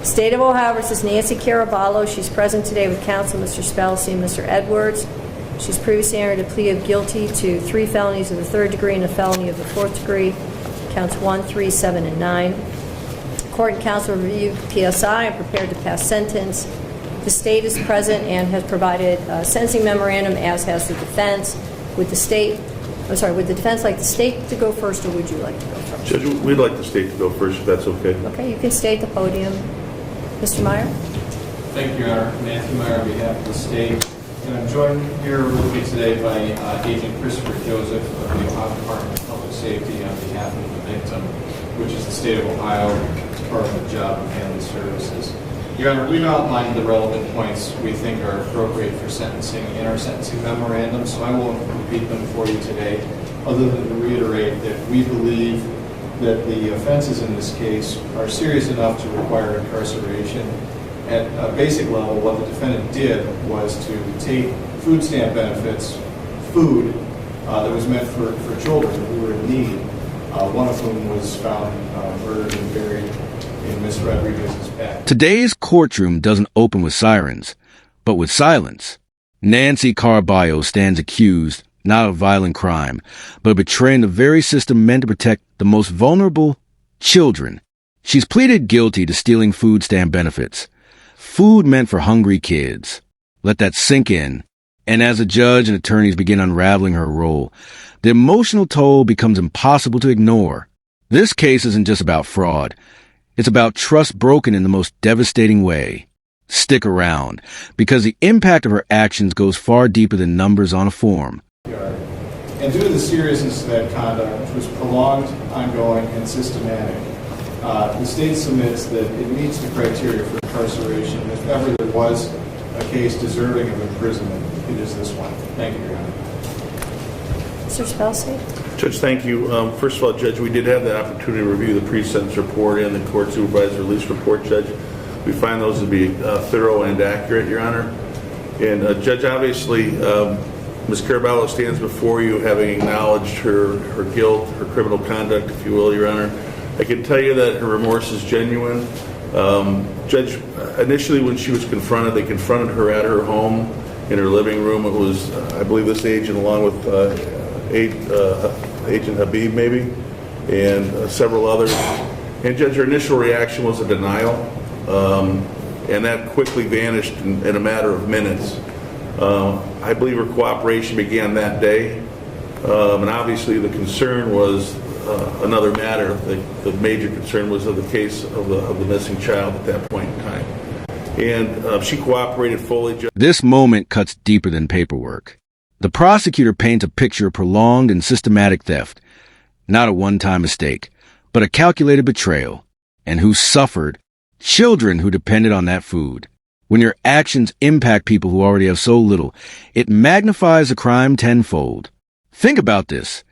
State of Ohio versus Nancy Caraballo. She's present today with counsel, Mr. Spelcy and Mr. Edwards. She's previously entered a plea of guilty to 3 felonies of the 3rd degree and a felony of the 4th degree, counts 1, 3, 7, and 9. Court and counsel reviewed PSI and prepared to pass sentence. The state is present and has provided a sentencing memorandum, as has the defense. Would the defense like the state to go first, or would you like to go first? Judge, we'd like the state to go first, if that's okay. Okay, you can stay at the podium. Mr. Meyer? Thank you, Your Honor. Matthew Meyer on behalf of the state. And I'm joined here with me today by Agent Christopher Joseph of the Ohio Department of Public Safety on behalf of the victim, which is the State of Ohio Department of Job and Family Services. Your Honor, we've outlined the relevant points we think are appropriate for sentencing in our sentencing memorandum, so I won't repeat them for you today, other than to reiterate that we believe that the offenses in this case are serious enough to require incarceration. At a basic level, what the defendant did was to take food stamp benefits, food that was meant for children who were in need, one of whom was found murdered and buried in Miss Rodriguez's back. Today's courtroom doesn't open with sirens, but with silence. Nancy Caraballo stands accused not of violent crime, but of betraying the very system meant to protect the most vulnerable, children. She's pleaded guilty to stealing food stamp benefits. Food meant for hungry kids. Let that sink in. And as a judge and attorneys begin unraveling her role, the emotional toll becomes impossible to ignore. This case isn't just about fraud. It's about trust broken in the most devastating way. Stick around, because the impact of her actions goes far deeper than numbers on a form. And due to the seriousness of that conduct, which was prolonged, ongoing, and systematic, the state submits that it meets the criteria for incarceration. If ever there was a case deserving of imprisonment, it is this one. Thank you, Your Honor. Mr. Spelcy? Judge, thank you. First of all, Judge, we did have the opportunity to review the pre-sentence report and the court supervised release report, Judge. We find those to be thorough and accurate, Your Honor. And Judge, obviously, Ms. Caraballo stands before you having acknowledged her guilt, her criminal conduct, if you will, Your Honor. I can tell you that her remorse is genuine. Judge, initially when she was confronted, they confronted her at her home in her living room. It was, I believe, this agent along with Agent Habib, maybe, and several others. And Judge, her initial reaction was a denial, and that quickly vanished in a matter of minutes. I believe her cooperation began that day, and obviously the concern was another matter. The major concern was of the case of the missing child at that point in time. And she cooperated fully. This moment cuts deeper than paperwork. The prosecutor paints a picture of prolonged and systematic theft, not a one-time mistake, but a calculated betrayal, and who suffered, children who depended on that food. When your actions impact people who already have so little, it magnifies a crime tenfold. Think about this.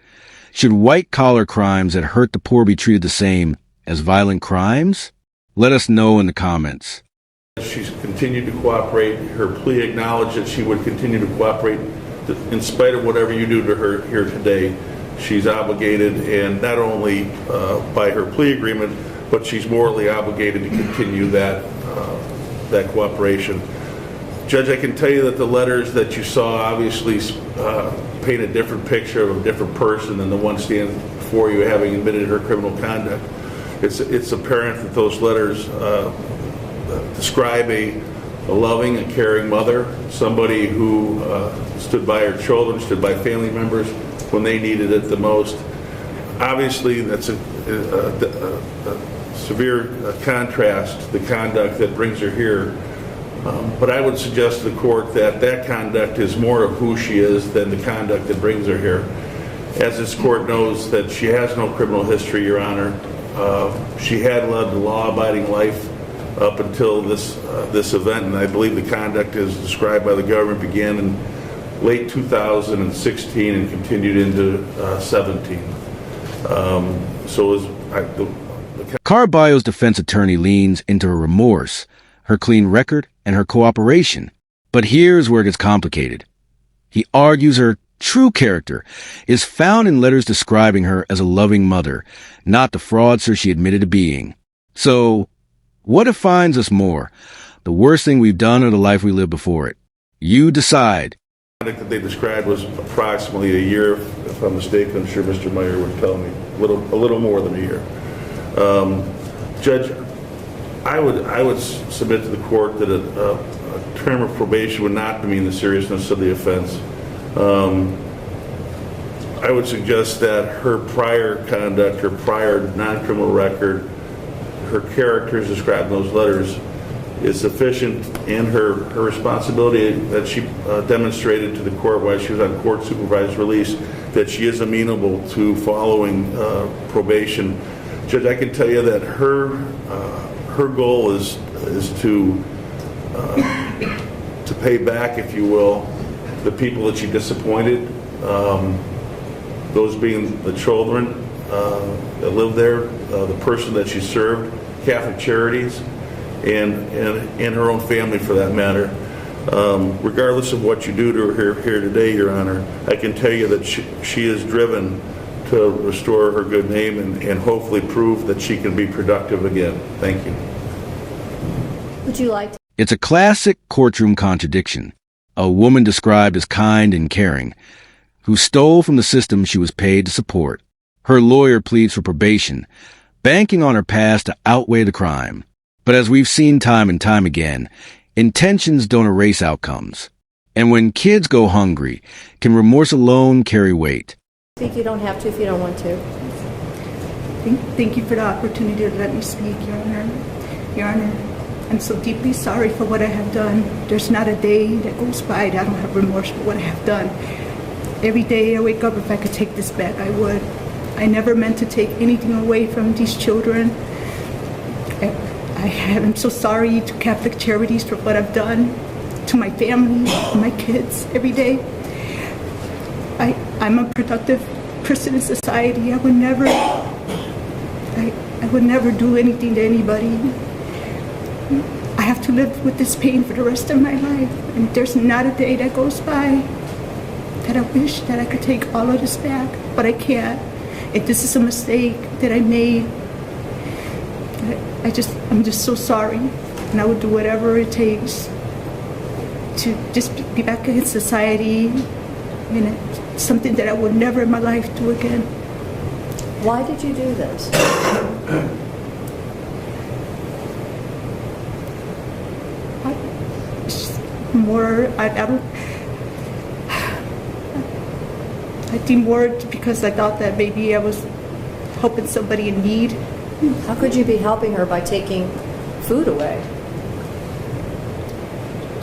Should white-collar crimes that hurt the poor be treated the same as violent crimes? Let us know in the comments. She's continued to cooperate. Her plea acknowledged that she would continue to cooperate in spite of whatever you do to her here today. She's obligated, and not only by her plea agreement, but she's morally obligated to continue that cooperation. Judge, I can tell you that the letters that you saw obviously paint a different picture of a different person than the one standing before you having admitted her criminal conduct. It's apparent that those letters describe a loving and caring mother, somebody who stood by her children, stood by family members when they needed it the most. Obviously, that's a severe contrast to the conduct that brings her here. But I would suggest to the court that that conduct is more of who she is than the conduct that brings her here. As this court knows that she has no criminal history, Your Honor. She had led a law-abiding life up until this event, and I believe the conduct as described by the government began in late 2016 and continued into 17. Caraballo's defense attorney leans into her remorse, her clean record, and her cooperation. But here's where it gets complicated. He argues her true character is found in letters describing her as a loving mother, not the fraudster she admitted to being. So, What defines us more? The worst thing we've done or the life we live before it? You decide. The conduct that they described was approximately a year, if I'm mistaken. I'm sure Mr. Meyer would tell me a little more than a year. Judge, I would submit to the court that a term of probation would not demean the seriousness of the offense. I would suggest that her prior conduct, her prior non-criminal record, her characters described in those letters is sufficient, and her responsibility that she demonstrated to the court while she was on court supervised release, that she is amenable to following probation. Judge, I can tell you that her goal is to pay back, if you will, the people that she disappointed, those being the children that live there, the person that she served, Catholic Charities, and her own family for that matter. Regardless of what you do to her here today, Your Honor, I can tell you that she is driven to restore her good name and hopefully prove that she can be productive again. Thank you. Would you like to? It's a classic courtroom contradiction. A woman described as kind and caring, who stole from the system she was paid to support. Her lawyer pleads for probation, banking on her past to outweigh the crime. But as we've seen time and time again, intentions don't erase outcomes. And when kids go hungry, can remorse alone carry weight? Speak, you don't have to if you don't want to. Thank you for the opportunity to let me speak, Your Honor. Your Honor, I'm so deeply sorry for what I have done. There's not a day that goes by that I don't have remorse for what I have done. Every day I wake up, if I could take this back, I would. I never meant to take anything away from these children. I'm so sorry to Catholic Charities for what I've done, to my family, my kids, every day. I'm a productive person in society. I would never do anything to anybody. I have to live with this pain for the rest of my life, and there's not a day that goes by that I wish that I could take all of this back, but I can't. If this is a mistake that I made, I'm just so sorry, and I would do whatever it takes to just be back in society. I mean, it's something that I would never in my life do again. Why did you do this? I think more because I thought that maybe I was helping somebody in need. How could you be helping her by taking food away?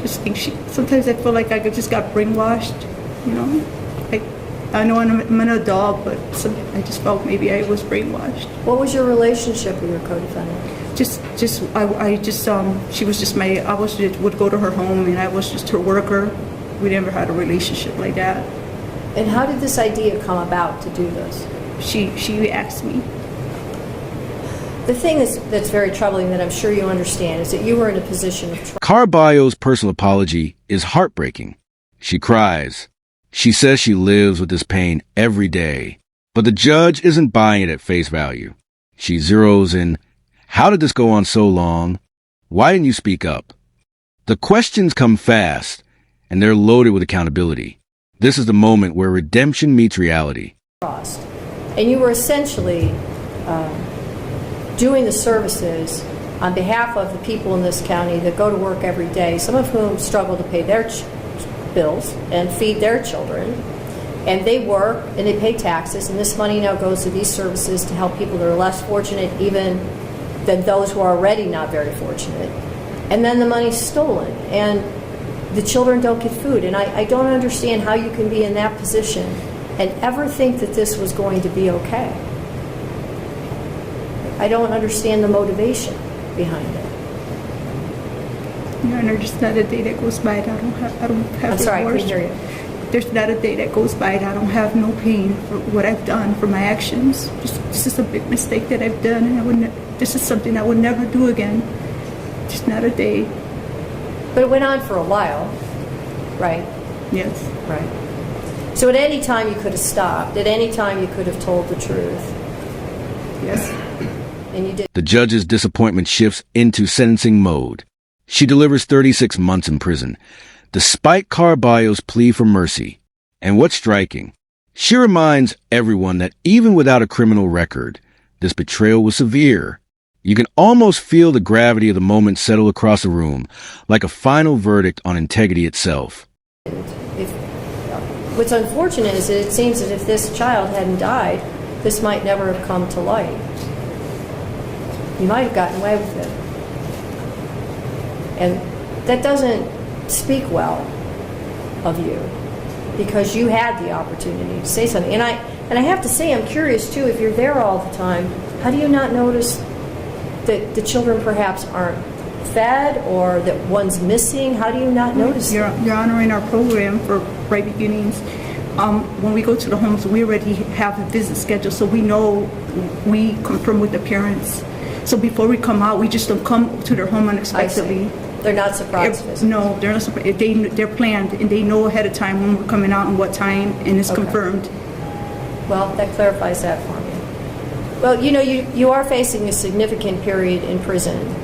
Just think sometimes I feel like I just got brainwashed, you know? I know I'm an adult, but I just felt maybe I was brainwashed. What was your relationship with your co-defendant? She was just would go to her home, and I was just her worker. We never had a relationship like that. And how did this idea come about to do this? She asked me. The thing that's very troubling that I'm sure you understand is that you were in a position of trust. Carballo's personal apology is heartbreaking. She cries. She says she lives with this pain every day. But the judge isn't buying it at face value. She zeroes in, how did this go on so long? Why didn't you speak up? The questions come fast, and they're loaded with accountability. This is the moment where redemption meets reality. And you were essentially doing the services on behalf of the people in this county that go to work every day, some of whom struggle to pay their bills and feed their children. And they work and they pay taxes, and this money now goes to these services to help people that are less fortunate even than those who are already not very fortunate. And then the money's stolen, and the children don't get food. And I don't understand how you can be in that position and ever think that this was going to be okay. I don't understand the motivation behind it. Your Honor, there's not a day that goes by that I don't have I'm sorry, I remorse. couldn't hear you. There's not a day that goes by that I don't have no pain for what I've done, for my actions. This is a big mistake that I've done, and this is something I would never do again. Just not a day. But it went on for a while, right? Yes. Right. So at any time you could have stopped. At any time you could have told the truth. Yes. and you did. The judge's disappointment shifts into sentencing mode. She delivers 36 months in prison, despite Caraballo's plea for mercy. And what's striking, she reminds everyone that even without a criminal record, this betrayal was severe. You can almost feel the gravity of the moment settle across the room, like a final verdict on integrity itself. What's unfortunate is that it seems that if this child hadn't died, this might never have come to light. You might have gotten away with it. And that doesn't speak well of you, because you had the opportunity to say something. And I have to say, I'm curious too, if you're there all the time, how do you not notice that the children perhaps aren't fed, or that one's missing? How do you not notice Your Honor, in our program for Right Beginnings, when we go to the homes, we already have a visit schedule, so we know, we confirm with the parents. So before we come out, we just don't come to their home unexpectedly. They're not surprised visits? No, they're not surprised. They're planned, and they know ahead of time when we're coming out and what time, and it's confirmed. Well, that clarifies that for me. Well, you know, you are facing a significant period in prison.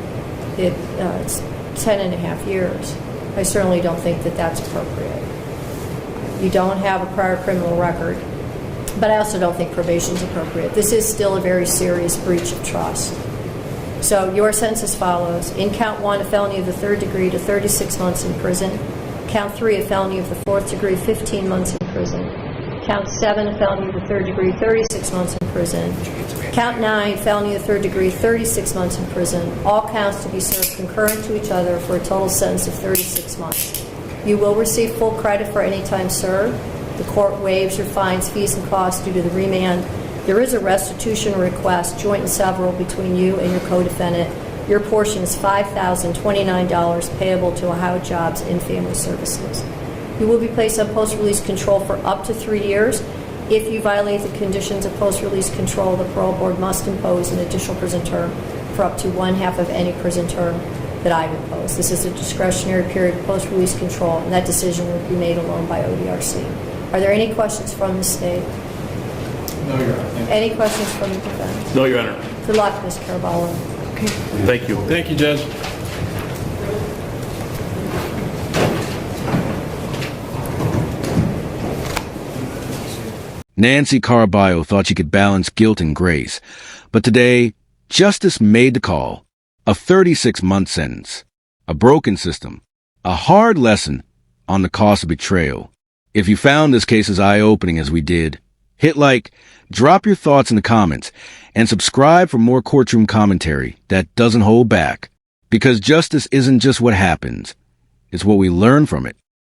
It's 10 and a half years. I certainly don't think that that's appropriate. You don't have a prior criminal record, but I also don't think probation is appropriate. This is still a very serious breach of trust. So your sentence as follows. In count 1, a felony of the 3rd degree to 36 months in prison. Count 3, a felony of the 4th degree, 15 months in prison. Count 7, a felony of the 3rd degree, 36 months in prison. Count 9, felony of the 3rd degree, 36 months in prison. All counts to be served concurrent to each other for a total sentence of 36 months. You will receive full credit for any time served. The court waives your fines, fees, and costs due to the remand. There is a restitution request, joint and several, between you and your co-defendant. Your portion is $5,029 payable to Ohio Jobs and Family Services. You will be placed on post-release control for up to 3 years. If you violate the conditions of post-release control, the parole board must impose an additional prison term for up to 1/2 of any prison term that I've imposed. This is a discretionary period of post-release control, and that decision will be made alone by ODRC. Are there any questions from the state? No, Your Honor. Thank you. Any questions from the defense? No, Your Honor. Good luck, Ms. Caraballo. Okay. Thank you. Thank you, Judge. Nancy Caraballo thought she could balance guilt and grace, but today, justice made the call. A 36-month sentence, a broken system, a hard lesson on the cost of betrayal. If you found this case as eye-opening as we did, hit like, drop your thoughts in the comments, and subscribe for more courtroom commentary that doesn't hold back. Because justice isn't just what happens, it's what we learn from it.